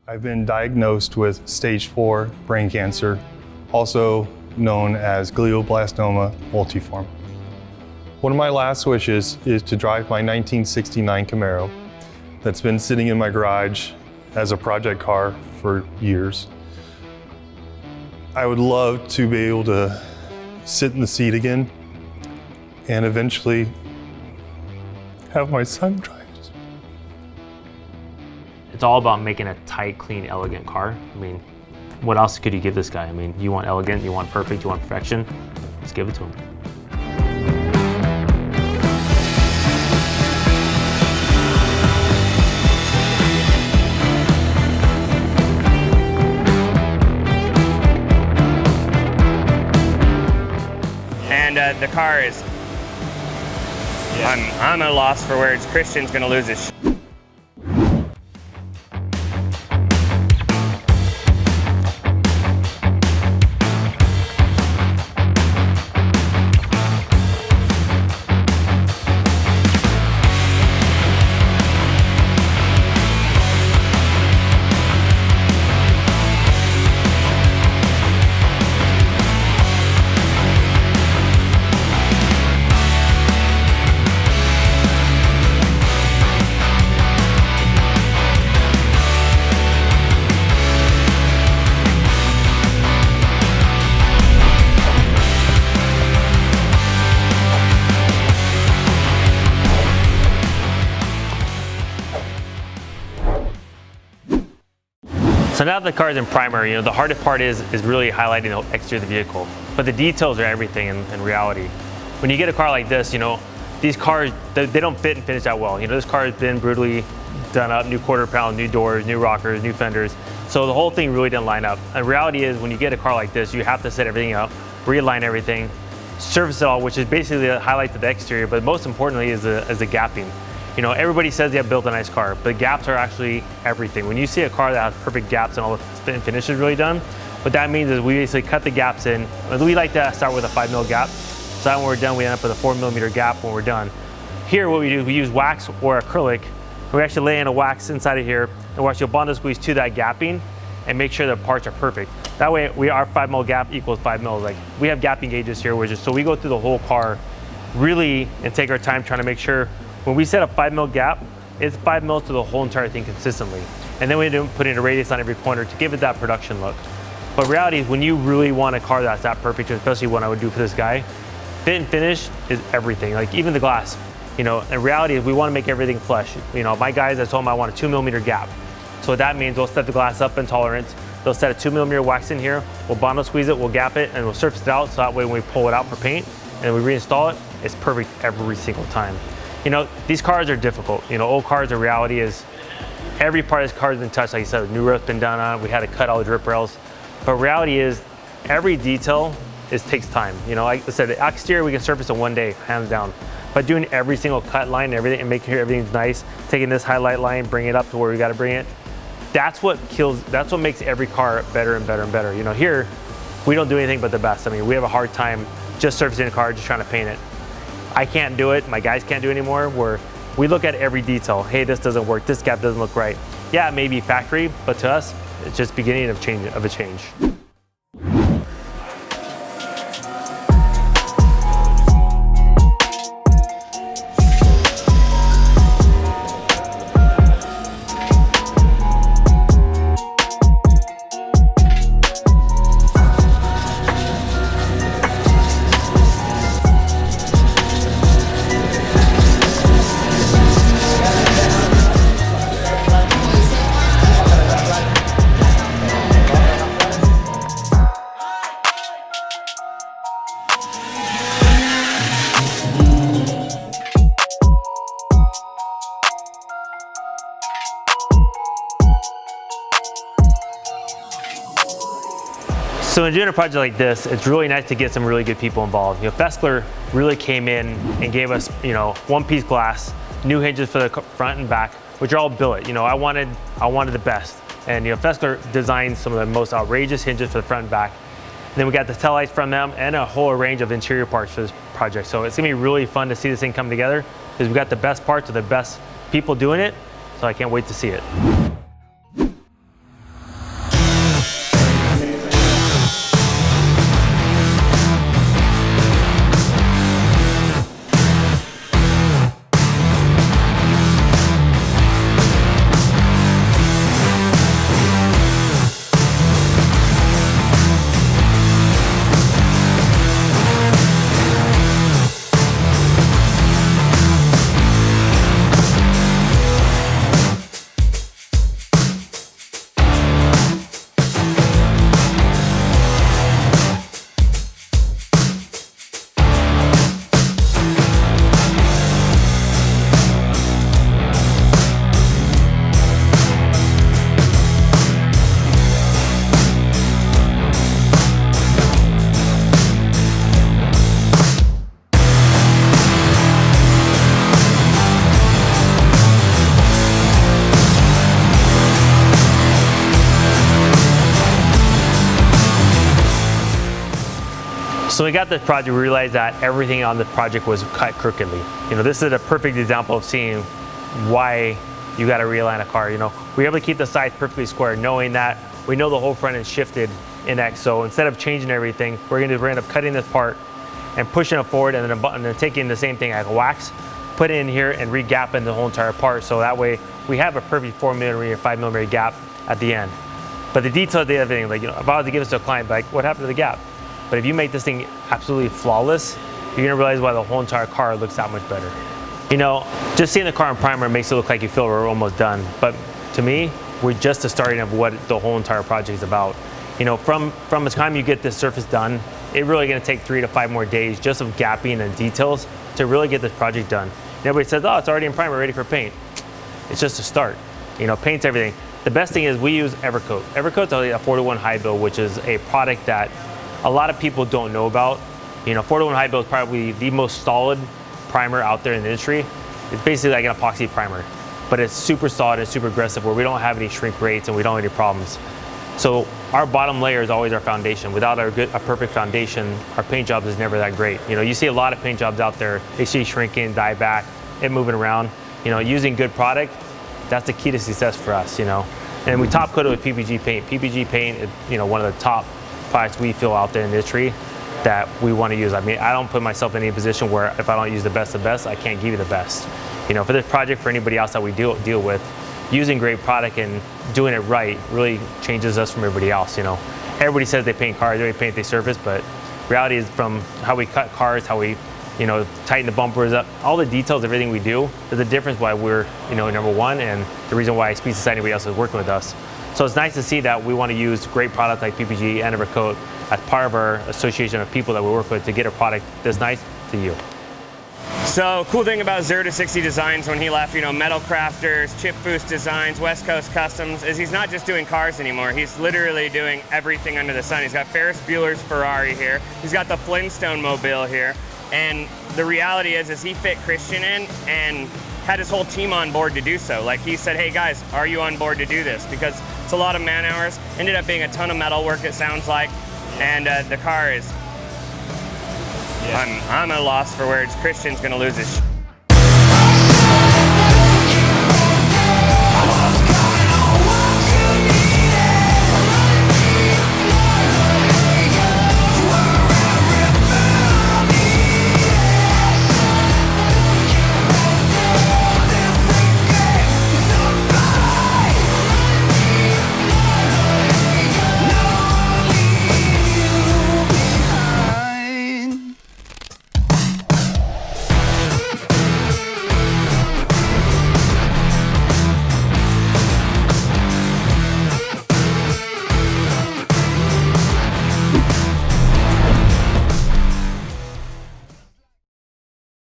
I've been diagnosed with stage 4 brain cancer, also known as glioblastoma multiforme. One of my last wishes is to drive my 1969 Camaro that's been sitting in my garage as a project car for years. I would love to be able to sit in the seat again and eventually have my son drive it. It's all about making a tight, clean, elegant car. I mean, what else could you give this guy? I mean, you want elegant, you want perfect, you want perfection. Let's give it to him. And the car is, I'm at a loss for words. Kristian's gonna lose his shit. So now that the car is in primer, the hardest part is really highlighting the exterior of the vehicle. But the details are everything in reality. When you get a car like this, these cars, they don't fit and finish that well. This car has been brutally done up, new quarter pound, new doors, new rockers, new fenders. So the whole thing really didn't line up. And the reality is when you get a car like this, you have to set everything up, realign everything, surface it all, which is basically the highlight of the exterior, but most importantly is the gapping. Everybody says they have built a nice car, but gaps are actually everything. When you see a car that has perfect gaps and all the fit and finish is really done, what that means is we basically cut the gaps in. We like to start with a 5mm gap. So that when we're done, we end up with a 4mm gap when we're done. Here, what we do is we use wax or acrylic. We actually lay in a wax inside of here, and we're actually Bondo squeeze to that gapping and make sure the parts are perfect. That way, our 5mm gap equals 5 mils. Like we have gapping gauges here, so we go through the whole car really and take our time trying to make sure when we set a 5mm gap, it's 5 mils to the whole entire thing consistently. And then we end up putting a radius on every corner to give it that production look. But reality is when you really want a car that's that perfect, especially what I would do for this guy, fit and finish is everything, like even the glass. In reality is we want to make everything flush. My guys, I told them I want a 2mm gap. So what that means, we'll set the glass up in tolerance. They'll set a 2mm wax in here, we'll Bondo squeeze it, we'll gap it, and we'll surface it out so that way when we pull it out for paint and we reinstall it, it's perfect every single time. These cars are difficult. Old cars, the reality is every part of this car has been touched. Like you said, new roof's been done on it. We had to cut all the drip rails. But reality is every detail takes time. Like I said, the exterior we can surface in one day, hands down. But doing every single cut line and everything and making sure everything's nice, taking this highlight line, bringing it up to where we got to bring it, that's what makes every car better and better and better. Here, we don't do anything but the best. We have a hard time just surfacing a car, just trying to paint it. I can't do it, my guys can't do it anymore, where we look at every detail. Hey, this doesn't work, this gap doesn't look right. Yeah, it may be factory, but to us, it's just beginning of a change. So when doing a project like this, it's really nice to get some really good people involved. Fessler really came in and gave us, one-piece glass, new hinges for the front and back, which are all billet. I wanted the best. And Fessler designed some of the most outrageous hinges for the front and back. And then we got the tail lights from them and a whole range of interior parts for this project. So it's gonna be really fun to see this thing come together because we got the best parts of the best people doing it. So I can't wait to see it. So we got this project, we realized that everything on the project was cut crookedly. You know, this is a perfect example of seeing why you got to realign a car. You know, we were able to keep the sides perfectly square, knowing that we know the whole front end shifted in X. So instead of changing everything, we're going to end up cutting this part and pushing it forward, and then taking the same thing like wax, put it in here and re-gapping the whole entire part. So that way we have a perfect 4mm, 5mm gap at the end. But the detail of the other thing, like, you know, if I was to give this to a client, like, what happened to the gap? But if you make this thing absolutely flawless, you're gonna realize why the whole entire car looks that much better. You know, just seeing the car in primer makes it look like you feel we're almost done. But to me, we're just the starting of what the whole entire project is about. You know, from the time you get this surface done, it's really gonna take 3 to 5 more days just of gapping and details to really get this project done. And everybody says, oh, it's already in primer, ready for paint. It's just a start. You know, paint's everything. The best thing is we use Evercoat. Evercoat's a 4-to-1 high build, which is a product that a lot of people don't know about. You know, 4-to-1 high build is probably the most solid primer out there in the industry. It's basically like an epoxy primer, but it's super solid and super aggressive, where we don't have any shrink rates and we don't have any problems. So our bottom layer is always our foundation. Without a perfect foundation, our paint job is never that great. You know, you see a lot of paint jobs out there, they see shrinking, die back, it moving around. You know, using good product, that's the key to success for us, you know. And we top coat it with PPG paint. PPG paint is, you know, one of the top products we feel out there in the industry that we want to use. I mean, I don't put myself in any position where if I don't use the best, I can't give you the best. You know, for this project, for anybody else that we deal with, using great product and doing it right really changes us from everybody else, you know. Everybody says they paint cars, they paint their surface, but reality is from how we cut cars, how we, you know, tighten the bumpers up, all the details, everything we do, there's a difference why we're, you know, number one, and the reason why Speed Society, anybody else is working with us. So it's nice to see that we want to use great product like PPG and Evercoat as part of our association of people that we work with to get a product that's nice to you. So cool thing about 0 to 60 Designs when he left, you know, Metal Crafters, Chip Foose Designs, West Coast Customs, is he's not just doing cars anymore. He's literally doing everything under the sun. He's got Ferris Bueller's Ferrari here. He's got the Flintstone Mobile here. And the reality is he fit Kristian in and had his whole team on board to do so. Like, he said, hey guys, are you on board to do this? Because it's a lot of man hours. Ended up being a ton of metal work, it sounds like. And the car is, I'm at a loss for words. Kristian's gonna lose his